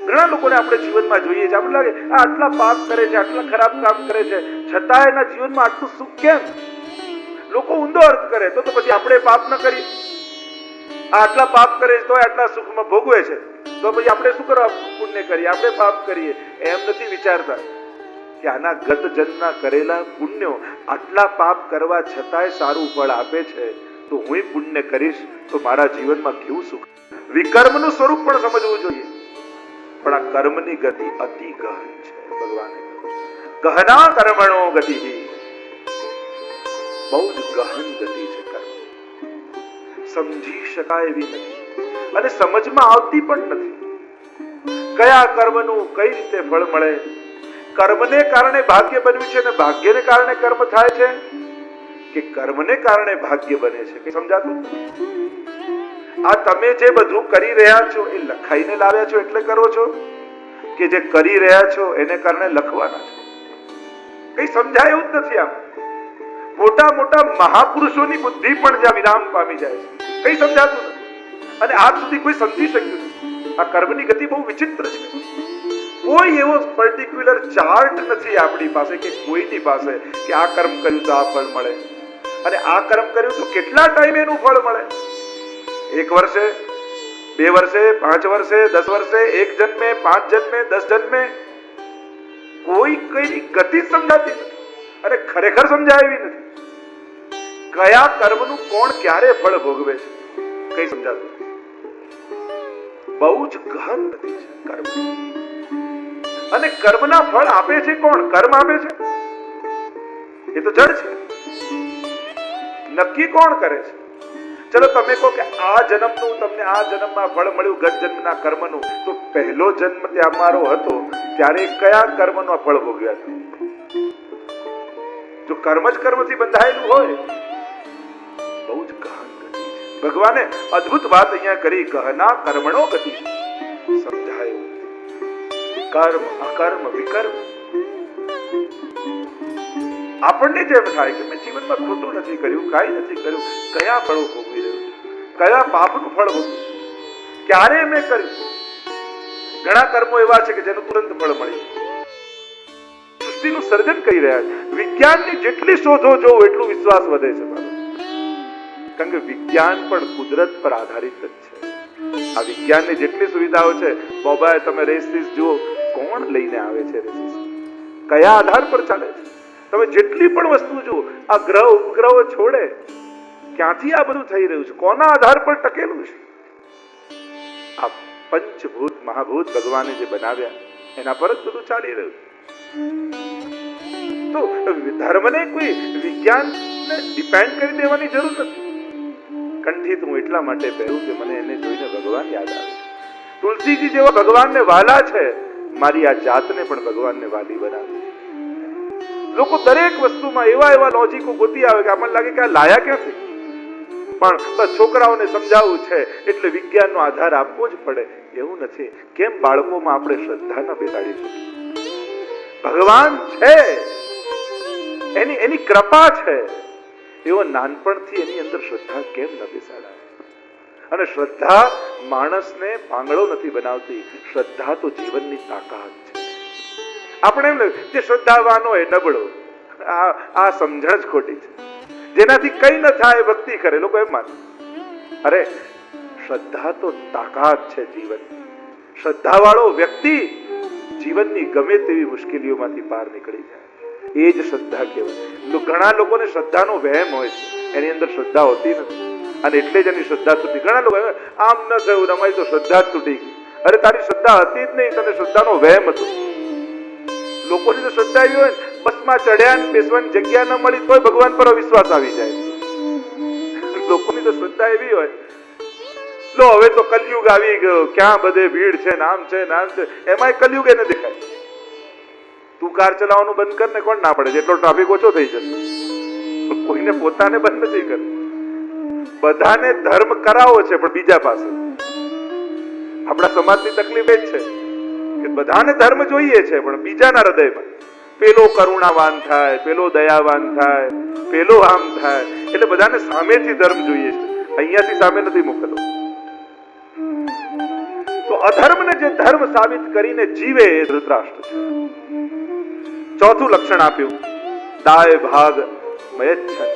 ઘણા લોકોને આપણે જીવનમાં જોઈએ છે, આપણે લાગે આ આટલા પાપ કરે છે, આટલા ખરાબ કામ કરે છે, છતાં એના જીવનમાં આટલું સુખ કેમ? લોકો ઊંધો અર્થ કરે તો પછી આપણે પાપ ન કરીએ, આટલા પાપ કરે તો આટલા સુખમાં ભોગવે છે, તો પછી આપણે શું કરવા પુણ્ય કરીએ, આપણે પાપ કરીએ? એમ નથી વિચારતા કે આના ગત જન્મના કરેલા પુણ્યો આટલા પાપ કરવા છતાંય સારું ફળ આપે છે, તો હું પુણ્ય કરીશ તો મારા જીવનમાં કેવું સુખ. વિકર્મનું સ્વરૂપ પણ સમજવું જોઈએ. પણ આ કર્મની ગતિ અતિ ગહન છે. ભગવાને ગહના કર્મણો ગતિ, બહુ જ ગહન ગતિ છે કર્મ. સમજી શકાય એવી નથી અને સમજમાં આવતી પણ નથી. કયા કર્મનું કઈ રીતે ફળ મળે? કર્મને કારણે ભાગ્ય બન્યું છે ને ભાગ્યને કારણે કર્મ થાય છે, કે કર્મને કારણે ભાગ્ય બને છે? કઈ સમજાતું? આ તમે જે બધું કરી રહ્યા છો એ લખાઈને લાવ્યા છો એટલે કરો છો, કે જે કરી રહ્યા છો એને કારણે લખવાના છો? કઈ સમજાય એવું જ નથી. આમ મોટા મોટા મહાપુરુષોની બુદ્ધિ પણ જ્યાં વિરામ પામી જાય છે, કઈ સમજાતું નથી અને આજ સુધી કોઈ સમજી શક્યું નથી. આ કર્મની ગતિ બહુ વિચિત્ર છે. કોઈ એવો પર્ટિક્યુલર ચાર્ટ નથી આપણી પાસે કે કોઈની પાસે કે આ કર્મ કર્યું તો આ ફળ મળે અને આ કર્મ કર્યું તો કેટલા ટાઈમે એનું ફળ મળે. 1 વર્ષે, 2 વર્ષે, 5 વર્ષે, 10 વર્ષે, 1 જન્મે, 5 જન્મે, 10 જન્મે, કોઈ કઈ ગતિ સમજાતી નથી અને ખરેખર સમજાય એવી નથી. કયા કર્મનું કોણ ક્યારે ફળ ભોગવે છે કઈ સમજાતું. બહુ જ ગહન ગતિ છે કર્મ. અને કર્મના ફળ આપે છે કોણ? કર્મ આપે છે એ તો જડ છે. નક્કી કોણ કરે છે? ચલો તમે કહો કે આ જન્મનું તમને આ જન્મમાં ફળ મળ્યું ગત જન્મના કર્મનું, તો પહેલો જન્મ ત્યાં મારો હતો ત્યારે કયા કર્મનો ફળ ભોગવ્યા હતા? જો કર્મ જ કર્મથી બંધાયેલું હોય, બહુ જ ગહન ગતિ છે. ભગવાને અદ્ભુત વાત અહીંયા કરી, ગહના કર્મણો ગતિ. સમજાયું કર્મ અકર્મ વિકર્મ. આપણને જેમ થાય કે મેં જીવનમાં ખોટું નથી કર્યું, કાંઈ નથી કર્યું, કયા ફળો ભોગવી રહ્યું છું, કયા પાપનું ફળ ભોગવું છું, ક્યારે મેં કર્યું? ઘણા કર્મો એવા છે કે જેનું તુરંત ફળ મળી. સૃષ્ટિનું સર્જન કરી રહ્યા છે. વિજ્ઞાનની જેટલી શોધો જોવો એટલું વિશ્વાસ વધે છે મારો. કારણ કે વિજ્ઞાન પણ કુદરત પર આધારિત જ છે. આ વિજ્ઞાનની જેટલી સુવિધાઓ છે, મોબાઈલ તમે રેસીસ જુઓ, કોણ લઈને આવે છે રેસીસ? કયા આધાર પર ચાલે છે? તમે જેટલી પણ વસ્તુ જુઓ, આ ગ્રહ ઉપગ્રહો છોડે, ક્યાંથી આ બધું થઈ રહ્યું છે? કોના આધાર પર ટકેલું છે? આ પંચભૂત મહાભૂત ભગવાને જે બનાવ્યા એના પર જ બધું ચાલી રહ્યું છે. તો ધર્મને કોઈ વિજ્ઞાનને ડિપેન્ડ કરી દેવાની જરૂર નથી. કંઠી હું એટલા માટે પહેરું કે મને એને જોઈને ભગવાન યાદ આવે. તુલસીજી જેવા ભગવાનને વાલા છે, મારી આ જાતને પણ ભગવાનને વાલી બનાવી. લોકો દરેક વસ્તુમાં એવા એવા લોજિકો ગોતી આવે કે આપણને લાગે કે આ લાયા ક્યાંથી? પણ છોકરાઓને સમજાવવું છે એટલે વિજ્ઞાનનો આધાર આપવો જ પડે એવું નથી. કેમ બાળકોમાં આપણે શ્રદ્ધા ન બેસાડી શકીએ? ભગવાન છે, એની કૃપા છે, એવો નાનપણથી એની અંદર શ્રદ્ધા કેમ ન બેસાડાય? અને શ્રદ્ધા માણસને પાંગળો નથી બનાવતી. શ્રદ્ધા તો જીવનની તાકાત છે. આપણે એમ લાગે જે શ્રદ્ધાવાન હોય નબળો, આ સમજણ જ ખોટી છે. જેનાથી કઈ ન થાય ભક્તિ કરે, લોકો એમ માને. અરે શ્રદ્ધા તો તાકાત છે જીવન. શ્રદ્ધાવાળો વ્યક્તિ જીવનની ગમે તેવી મુશ્કેલીઓમાંથી બહાર નીકળી જાય. એ જ શ્રદ્ધા કહેવાય. ઘણા લોકોને શ્રદ્ધાનો વહેમ હોય છે, એની અંદર શ્રદ્ધા હોતી નથી અને એટલે જ એની શ્રદ્ધા તૂટી. ઘણા લોકો આમ ન થયું, અમારી તો શ્રદ્ધા જ તૂટી ગઈ. અરે તારી શ્રદ્ધા હતી જ નહીં, તને શ્રદ્ધાનો વહેમ હતો. લોકોની તો શ્રદ્ધા એવી હોય, બસમાં ચડ્યા ને બેસવાની જગ્યા ન મળી તોય ભગવાન પર અવિશ્વાસ આવી જાય. લોકોની તો શ્રદ્ધા એવી હોય, લો હવે તો કલયુગ આવી ગયો, ક્યાં બધે ભીડ છે, નામ છે, નામ છે, એમાં કલયુગ એને દેખાય. તું કાર ચલાવવાનું બંધ કર ને, કોણ ના પડે? જેટલો ટ્રાફિક ઓછો થઈ જશે. કોઈને પોતાને બંધ નથી કરવું. બધાને ધર્મ કરાવો છે પણ બીજા પાસે. આપણા સમાજની તકલીફ એ જ છે કે બધાને ધર્મ જોઈએ છે પણ બીજાના હૃદયમાં. પેલો કરુણાવાન થાય, પેલો દયાવાન થાય, પેલો આમ થાય, એટલે બધાને સામેથી ધર્મ જોઈએ છે, અહીંયાથી સામે નથી મોકલવો. તો અધર્મને જે ધર્મ સાબિત કરીને જીવે એ ધૃતરાષ્ટ્ર છે. ચોથું લક્ષણ આપ્યું, દાય ભાગ મયચ્છન.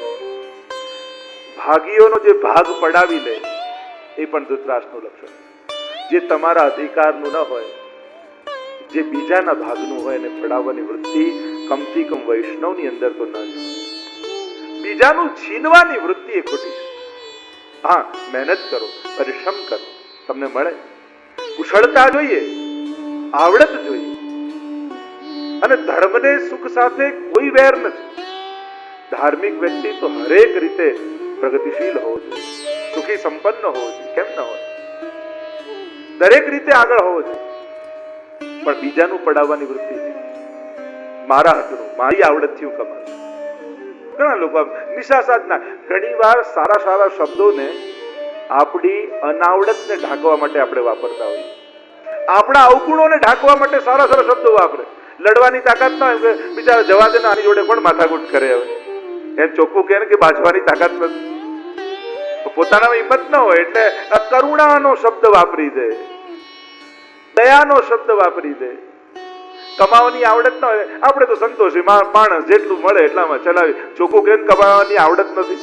ભાગીઓનો જે ભાગ પડાવી લે એ પણ ધૃતરાષ્ટ્રનું લક્ષણ. જે તમારા અધિકારનું ન હોય, જે બીજાના ભાગનું હોય એને પડાવવાની વૃત્તિ કમથી કમ વૈષ્ણવની અંદર તો ન જ. બીજાનું છીનવાની વૃત્તિ એ ખોટી છે. હા, મહેનત કરો, પરિશ્રમ કરો, તમને મળે. કુશળતા જોઈએ, આવડત જોઈએ. અને ધર્મને સુખ સાથે કોઈ વેર નથી. ધાર્મિક વ્યક્તિ તો હરેક રીતે પ્રગતિશીલ હોવો જોઈએ, સુખી સંપન્ન હોવો જોઈએ. કેમ ન હોય? દરેક રીતે આગળ હોવો જોઈએ. પણ બીજાનું પડાવવાની વૃત્તિ છે. મારા હાથનું, મારી આવડતથી હું કમાવું. ઘણા લોકો નિશાસાદના ઘણી વાર સારા સારા શબ્દોને આપણી અનાવડતને ઢાંકવા માટે આપણે વાપરતા હોઈએ. આપણા અવગુણોને ઢાંકવા માટે સારા સારા શબ્દો વાપરે. લડવાની તાકાત ના હોય, બિચારા જવા દે ને, આની જોડે કોણ માથાકૂટ કરે? હવે એમ ચોખ્ખું કહે કે બાજવાની તાકાત નથી. પોતાનામાં હિંમત ન હોય એટલે કરુણાનો શબ્દ વાપરી દે, દયાનો શબ્દ વાપરી દે. કમાવાની આવડત ન હોય, આપણે તો સંતોષી માણસ, જેટલું મળે એટલામાં ચલાવી. ચોખ્ખું કહે કમાવાની આવડત નથી.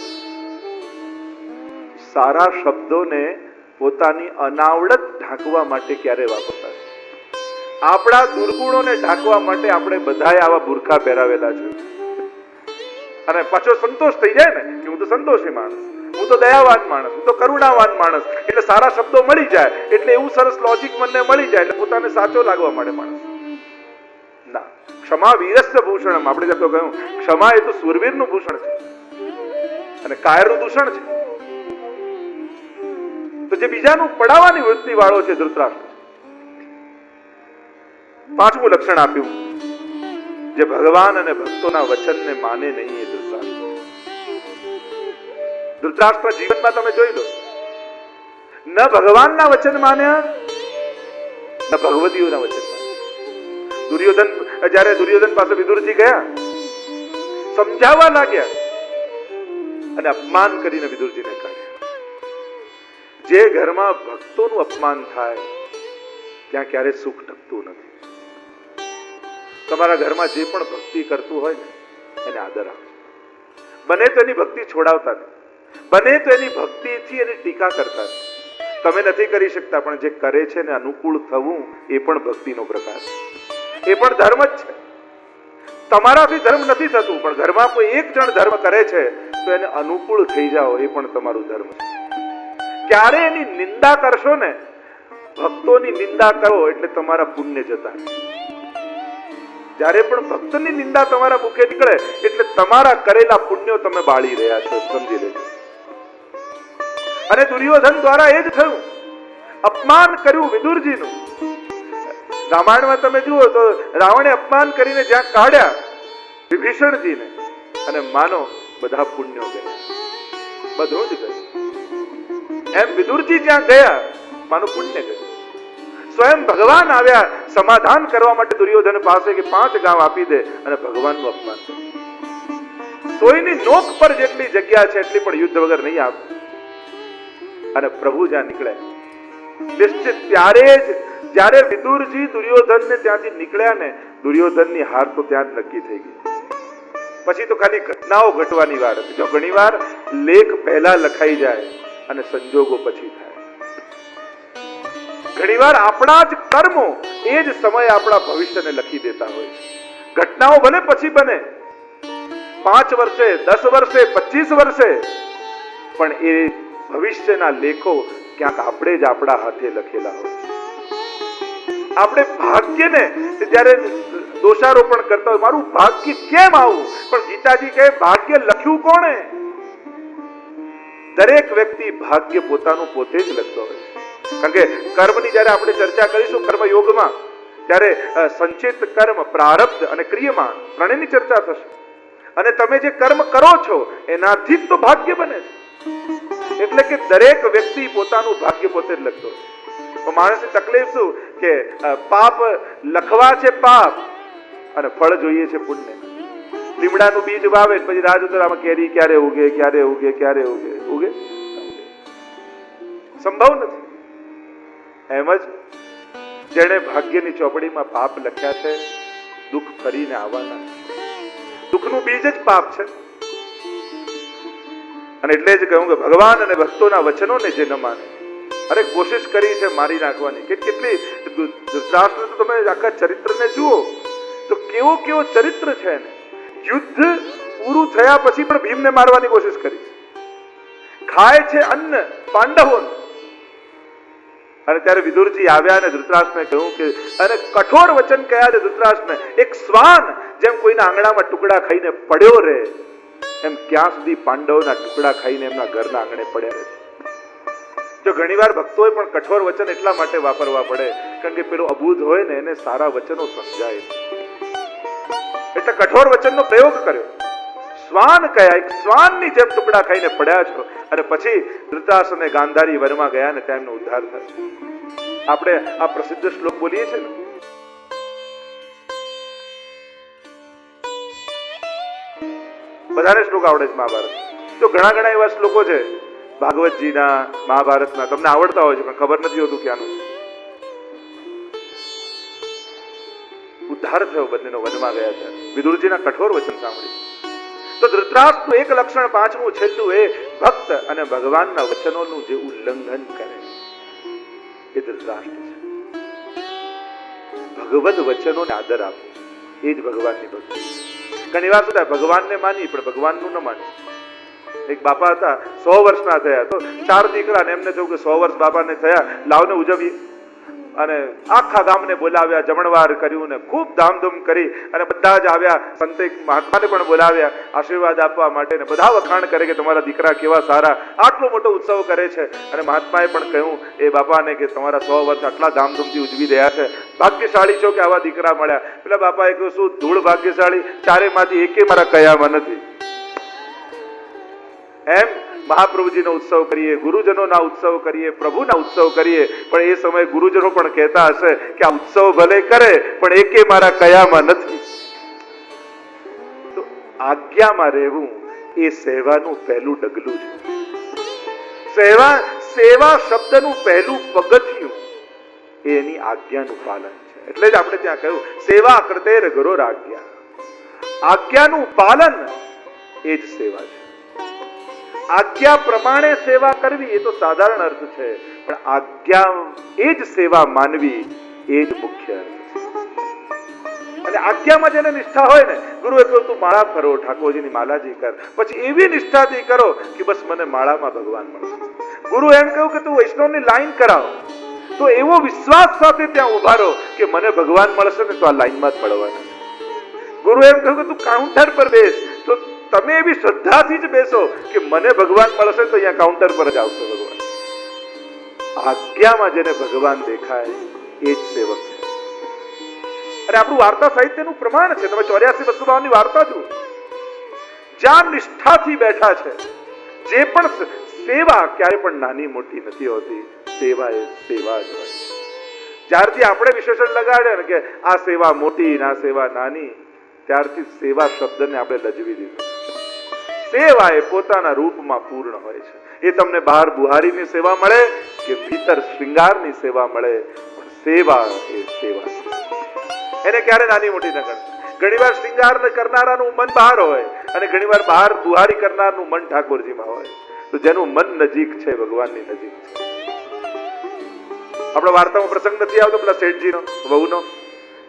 સારા શબ્દોને પોતાની અનાવડત ઢાંકવા માટે ક્યારે વાપરતા? આપણા દુર્ગુણોને ઢાંકવા માટે આપણે બધાએ આવા બુરખા પહેરાવેલા છે. અને પાછો સંતોષ થઈ જાય ને કે હું તો સંતોષી માણસ, હું તો દયાવાન માણસ, હું તો કરુણાવાન માણસ, એટલે સારા શબ્દો મળી જાય, એટલે એવું સરસ લોજિક મને મળી જાય, એટલે પોતાને સાચો લાગવા માંડે માણસ. ના, ક્ષમા વીરસ્ય ભૂષણમ. આપણે તો કહ્યું ક્ષમા એ તો સુરવીરનું ભૂષણ છે અને કાયરનું દૂષણ છે. તો જે બીજાનું પડાવવાની વૃત્તિ વાળો છે ધૃતરાષ્ટ્ર. પાંચમું લક્ષણ આપ્યું, જે ભગવાન અને ભક્તોના વચનને માને નહીં એ ધૃતરાષ્ટ્ર. ધૃતરાષ્ટ્ર જીવનમાં તમે જોઈ લો, ન ભગવાનના વચન માન્યા, ન ભગવતીઓના વચન માન્યા. દુર્યોધન, જ્યારે દુર્યોધન પાસે વિદુરજી ગયા, સમજાવવા લાગ્યા અને અપમાન કરીને વિદુરજીને કાઢ્યા. જે ઘરમાં ભક્તોનું અપમાન થાય ત્યાં ક્યારે સુખ ટકતું નથી. તમારા ઘરમાં જે પણ ભક્તિ કરતું હોય ને એને આદર આપો. બને તો એની ભક્તિ છોડાવતા નહીં, બને તો એની ભક્તિથી એની ટીકા કરતા નહીં. તમે નથી કરી શકતા, પણ જે કરે છે ને અનુકૂળ થવું એ પણ ભક્તિનો પ્રકાર છે, એ પણ ધર્મ જ છે. તમારાથી ધર્મ નથી થતું, પણ ઘરમાં કોઈ એક જણ ધર્મ કરે છે તો એને અનુકૂળ થઈ જાઓ, એ પણ તમારું ધર્મ છે. ક્યારે એની નિંદા કરશો ને, ભક્તોની નિંદા કરો એટલે તમારા પુણ્ય જતા. જ્યારે પણ ભક્તની નિંદા તમારા મુખે નીકળે એટલે તમારા કરેલા પુણ્યો તમે બાળી રહ્યા છો, સમજી લેજો. અને દુર્યોધન દ્વારા એ જ થયું. અપમાન કર્યું વિદુરજીનું. રામાયણમાં તમે જુઓ તો રાવણે અપમાન કરીને જ્યાં કાઢ્યા વિભીષણજીને, અને માનો બધા પુણ્યો ગયા, બધું જ ગયું. એમ વિદુરજી જ્યાં ગયા માનો પુણ્ય ગયું. સ્વયં ભગવાન આવ્યા સમાધાન કરવા માટે દુર્યોધન પાસે કે 5 ગામ આપી દે, અને ભગવાનનું અપમાન કર્યું. સોયની નોક પર જેટલી જગ્યા છે એટલી પણ યુદ્ધ વગર નહીં આપે. અને પ્રભુ જ્યાં નીકળે નિશ્ચિત ત્યારે જ, જ્યારે વિદુરજી દુર્યોધનને ત્યાંથી નીકળ્યા ને, દુર્યોધનની હાર તો ત્યાં જ નક્કી થઈ ગઈ. પછી તો ખાલી ઘટનાઓ ઘટવાની વાર હતી. જો ઘણી વાર લેખ પહેલા લખાઈ જાય અને સંજોગો પછી થાય. ઘણીવાર આપણા જ કર્મો એ જ સમય આપણા ભવિષ્યને લખી દેતા હોય છે. ઘટનાઓ ભલે પછી બને, 5 વર્ષે, 10 વર્ષે, 25 વર્ષે, પણ એ ભવિષ્યના લેખો ક્યાંક આપણે જ આપણા હાથે લખેલા હોય. આપણે ભાગ્યને જ્યારે દોષારોપણ કરતા હોય, મારું ભાગ્ય કેમ આવું, પણ ગીતાજી કહે ભાગ્ય લખ્યું કોણે? દરેક વ્યક્તિ ભાગ્ય પોતાનું પોતે જ લખતો હોય. કારણ કે કર્મની જ્યારે આપણે ચર્ચા કરીશું કર્મ યોગમાં, ત્યારે સંચિત કર્મ, પ્રારબ્ધ અને ક્રિયમાણ ત્રણેયની ચર્ચા થશે. અને તમે જે કર્મ કરો છો એનાથી જ તો ભાગ્ય બને છે. એટલે કે દરેક વ્યક્તિ પોતાનું ભાગ્ય પોતે જ લખતો હોય. તો માણસની તકલીફ શું કે પાપ લખવા છે પાપ, અને ફળ જોઈએ છે પુણ્ય. લીમડાનું બીજ વાવે પછી રાજુતરામાં કેરી ક્યારે ઉગે, ક્યારે ઉગે, ક્યારે ઉગે, ઉગે સંભવ નથી. એમ જ જેણે ભાગ્યની ચોપડીમાં પાપ લખ્યા છે, દુઃખ ફરીને આવવાના. દુઃખનું બીજ જ પાપ છે. અને એટલે જ કહ્યું કે ભગવાન અને ભક્તોના વચનોને જે ન માને, અરે કોશિશ કરી છે મારી નાખવાની. કેટલી ધૃતરાષ્ટ્ર, તો તમે આખા ચરિત્રને જુઓ તો કેવો કેવો ચરિત્ર છે ને. યુદ્ધ પૂરું થયા પછી પણ ભીમને મારવાની કોશિશ કરી. ખાય છે અન્ન પાંડવોનું. અને ત્યારે વિદુરજી આવ્યા અને ધૃતરાષ્ટ્રને કહ્યું કે, અને કઠોર વચન કહ્યા છે ધૃતરાષ્ટ્રને, એક શ્વાન જેમ કોઈના આંગણામાં ટુકડા ખાઈને પડ્યો રહે, એમ ક્યાં સુધી પાંડવોના ટુકડા ખાઈને એમના ઘરના આંગણે પડ્યા રહે. જો ઘણીવાર ભક્તોએ પણ કઠોર વચન એટલા માટે વાપરવા પડે કારણ કે પેલો અબૂધ હોય ને એને સારા વચનો સમજાય, એટલે કઠોર વચનનો પ્રયોગ કર્યો. શ્વાન કયા, એક શ્વાનની જેમ ટુકડા ખાઈને પડ્યા છો. અને પછી ધૃતરાષ્ટ્ર અને ગાંધારી વનમાં ગયા ને ત્યાં એમનો ઉદ્ધાર થયો. આપણે આ પ્રસિદ્ધ શ્લોક બોલીએ છીએ ને, બધાને શ્લોક આવડે છે મહાભારત. તો ઘણા ઘણા એવા શ્લોકો છે ભાગવતજીના, મહાભારતના, તમને આવડતા હોય છે પણ ખબર નથી હોતું ક્યાંનું. ઉદ્ધાર થયો બંનેનો વનમાં ગયા છે વિદુરજીના કઠોર વચન સાંભળી. તો ધૃતરાષ્ટ્રનું એક લક્ષણ, પાંચમું છેલ્લું, એ ભક્ત અને ભગવાનના વચનોનું જે ઉલ્લંઘન કરે એ ધૃતરાષ્ટ્ર છે. ભગવદ વચનોને આદર આપો એ જ ભગવાનની ભક્તિ. ઘણી વાર શું થાય, ભગવાનને માની પણ ભગવાનનું ન માની. એક બાપા હતા, 100 વર્ષના થયા, તો 4 દીકરા ને એમને થયું કે 100 વર્ષ બાપાને થયા, લાવને ઉજવીએ. અને આખા ગામને બોલાવ્યા, જમણવાર કર્યું ને ખૂબ ધામધૂમ કરી અને બધા જ આવ્યા. સંતે મહાત્માને પણ બોલાવ્યા આશીર્વાદ આપવા માટે ને બધા વખાણ કરે કે તમારા દીકરા કેવા સારા, આટલો મોટો ઉત્સવ કરે છે. અને મહાત્માએ પણ કહ્યું એ બાપાને કે તમારા 100 વર્ષ આટલા ધામધૂમથી ઉજવી રહ્યા છે, ભાગ્યશાળી છો કે આવા દીકરા મળ્યા. પેલા બાપાએ કહ્યું, શું ધૂળ ભાગ્યશાળી, ચારેમાંથી એકે મારા કયામાં નથી. એમ મહાપ્રભુજીનો ઉત્સવ કરીએ, ગુરુજનોના ઉત્સવ કરીએ, પ્રભુના ઉત્સવ કરીએ, પણ એ સમયે ગુરુજનો પણ કહેતા હશે કે આ ઉત્સવ ભલે કરે પણ એકે મારા કયામાં નથી. તો આજ્ઞામાં રહેવું એ સેવાનું પહેલું ડગલું છે. સેવા શબ્દનું પહેલું પગથિયું એની આજ્ઞાનું પાલન છે. એટલે જ આપણે ત્યાં કહ્યું, સેવા કરતેર ગરોર આજ્ઞા. આજ્ઞાનું પાલન એ જ સેવા છે. આજ્ઞા પ્રમાણે સેવા કરવી એ તો સાધારણ અર્થ છે, પણ આજ્ઞા એ જ સેવા માનવી એ જ મુખ્ય અર્થ છે. અને આજ્ઞામાં જેને નિષ્ઠા હોય ને, ગુરુએ કહ્યું તું માળા કરો, ઠાકોરજીની માલાજી કર, પછી એવી નિષ્ઠાથી કરો કે બસ મને માળામાં ભગવાન મળશે. ગુરુ એમ કહ્યું કે તું વૈષ્ણવની લાઈન કરાવ, તો એવો વિશ્વાસ સાથે ત્યાં ઉભા રહો કે મને ભગવાન મળશે ને તો આ લાઈનમાં જ પડવાના. ગુરુ એમ કહ્યું કે તું કાઉન્ટર પર બેસ, તો તમે એવી શ્રદ્ધાથી જ બેસો કે મને ભગવાન મળશે તો અહીંયા કાઉન્ટર પર જ આવશે ભગવાન. આજ્ઞામાં જેને ભગવાન દેખાય એ જ સેવક છે. અને આપણું વાર્તા સાહિત્યનું પ્રમાણ છે. તમે 84 વસુબાઓની વાર્તા જુઓ, જ્યાં નિષ્ઠાથી બેઠા છે. જે પણ સેવા ક્યારે પણ નાની મોટી નથી હોતી, સેવા એ સેવા જ હોય. જ્યારથી આપણે વિશેષણ લગાડે ને કે આ સેવા મોટી ને આ સેવા નાની, ત્યારથી સેવા શબ્દને આપણે લજવી દીધો. સેવા એ પોતાના રૂપમાં પૂર્ણ હોય છે. એ તમને બહાર બુહારીની સેવા મળે કે ભીતર શૃંગારની સેવા મળે, પણ સેવા એ સેવા છે. એને ક્યારે નાની મોટી ન ગણતા. ઘણીવાર શૃંગાર કરનારાનું મન બહાર હોય અને ઘણીવાર બહાર બુહારી કરનારનું મન ઠાકોરજીમાં હોય. તો જેનું મન નજીક છે ભગવાનની નજીક છે. આપણા વાર્તામાં પ્રસંગ નથી આવતો પેલા શેઠજીનો, વહુનો.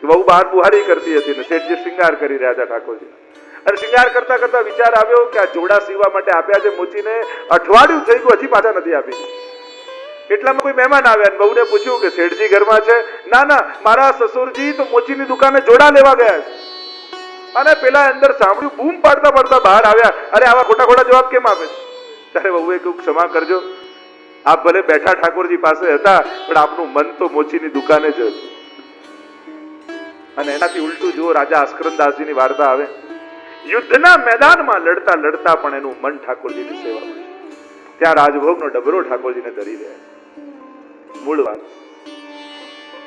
વહુ બહાર બુહારી કરતી હતી ને શેઠજી શૃંગાર કરી રહ્યા હતા ઠાકોરજી. અને શૃંગાર કરતા કરતા વિચાર આવ્યો કે આ જોડા સીવવા માટે આપ્યા છે મોચીને, અઠવાડિયું થઈ ગયું હજી પાછા નથી આપી. એટલામાં કોઈ મહેમાન આવ્યા, વહુને પૂછ્યું કે શેઠજી ઘરમાં છે? ના ના, મારા સસુરજી તો મોચીની દુકાને જોડા લેવા ગયા છે. અને પેલા અંદર સાંભળ્યું, બૂમ પાડતા પાડતા બહાર આવ્યા, અરે આવા ખોટા ખોટા જવાબ કેમ આપે? ત્યારે વહુએ કહ્યું, ક્ષમા કરજો, આપ ભલે બેઠા ઠાકોરજી પાસે હતા પણ આપનું મન તો મોચીની દુકાને જ હતું. અને એનાથી ઉલટું જુઓ, રાજા અસ્કરદાસજીની વાર્તા આવે. યુદ્ધના મેદાનમાં લડતા લડતા પણ એનું મન ઠાકોરજીની સેવામાં છે. ત્યાં રાજભોગનો ડબરો ઠાકોરજીને ધરી રહ્યા છે. મૂળ વાત,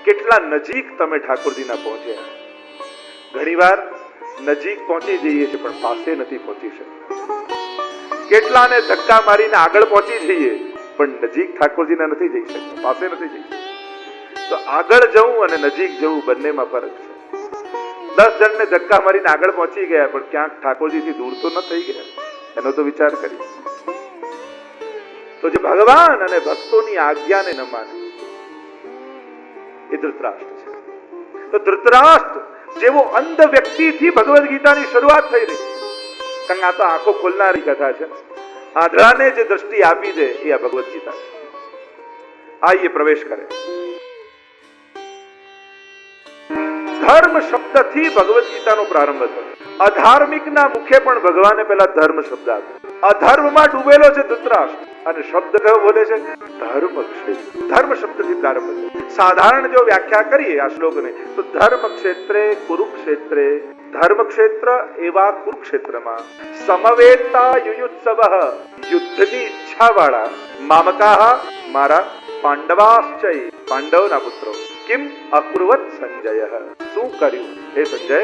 કેટલા નજીક તમે ઠાકોરજીના પહોંચ્યા. ઘણીવાર નજીક પહોંચી જઈએ છીએ પણ પાસે નથી પહોંચી શકતા. કેટલાને ધક્કા મારીને આગળ પહોંચી જઈએ પણ નજીક ઠાકોરજીના નથી જઈ શકતા, પાસે નથી જઈ શકતા. તો આગળ જવું અને નજીક જવું બંનેમાં ફરક છે. 10 જણને ધક્કા મારીને આગળ પહોંચી ગયા, પણ ક્યાંક ઠાકોરજીથી દૂર તો ન થઈ ગયા? એનો તો વિચાર કરી. તો જે ભગવાન અને ભક્તોની આજ્ઞાને ન માને એ ધૃતરાષ્ટ્ર છે. તો ધૃતરાષ્ટ્ર જેવો અંધ વ્યક્તિથી ભગવદ ગીતાની શરૂઆત થઈ રહી. કારણ કે આ તો આંખો ખોલનારી કથા છે. આંધળાને જે દ્રષ્ટિ આપી દે એ આ ભગવદ ગીતા છે. આઈએ પ્રવેશ કરે. ધર્મ શબ્દથી ભગવદ ગીતાનો પ્રારંભ થયો. અધાર્મિકના મુખે પણ ભગવાને પહેલા ધર્મ શબ્દ આપ્યો. અધર્મમાં ડૂબેલો છે ધૃતરાષ્ટ્ર અને શબ્દ કયો બોલે છે? ધર્મ ક્ષેત્ર. ધર્મ શબ્દથી પ્રારંભ થયો. સાધારણ જો વ્યાખ્યા કરીએ આ શ્લોકને તો ધર્મ ક્ષેત્રે કુરુક્ષેત્રે, ધર્મ ક્ષેત્ર એવા કુરુક્ષેત્રમાં સમવેતા યુયુત્સવઃ, યુદ્ધની ઈચ્છા વાળા મામકાહ મારા પાંડવાશ્ચય, પાંડવના પુત્રો, કિમ અકુર્વત સંજય, શું કર્યું હે સંજય?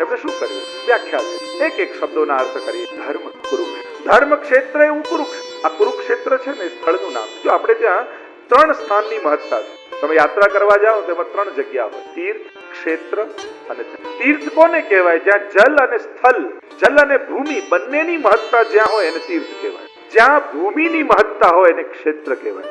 એમણે શું કર્યું? વ્યાખ્યા છે. એક એક શબ્દોના અર્થ કરીએ. ધર્મ કુરુક્ષેત્ર, ધર્મ ક્ષેત્ર એવું કુરુક્ષેત્ર. આ કુરુક્ષેત્ર છે ને સ્થળનું નામ. જો આપણે ત્યાં 3 સ્થાનની મહત્તા છે. તમે યાત્રા કરવા જાઓ તેમાં 3 જગ્યા હોય: તીર્થ, ક્ષેત્ર અને જલ. તીર્થ કોને કહેવાય? જ્યાં જલ અને સ્થળ, જલ અને ભૂમિ બંનેની મહત્તા જ્યાં હોય એને તીર્થ કહેવાય. જ્યાં ભૂમિની મહત્તા હોય એને ક્ષેત્ર કહેવાય.